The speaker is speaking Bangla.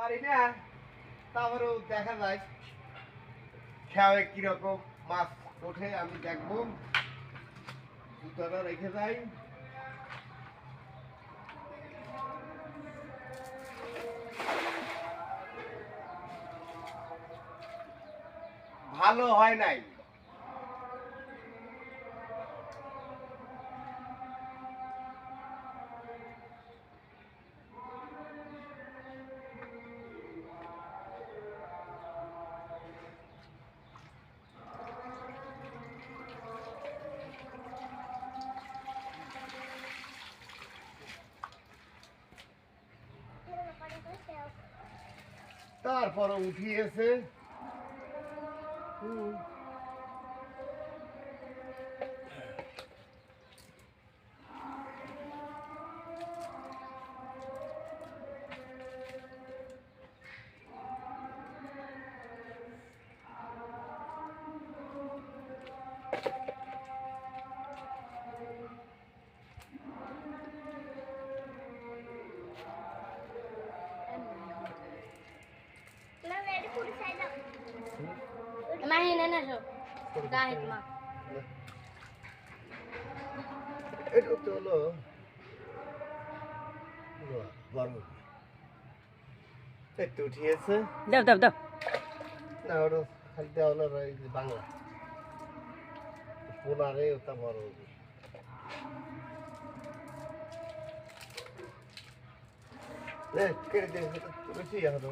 পারি না, তারপরেও দেখা যায় খেয়ালে কিরকম মাছ ওঠে আমি দেখবো। জুতাটা রেখে যাই। ভালো হয় নাই। তারপর উঠিয়েছে। এটা তো হলো একটু উঠিয়েছে। দাও দাও দাও। না ওটা খালি দেওয়া হলো বাংলা পোনারে ওটা বড় কেটে দিয়ে বেশি হলো।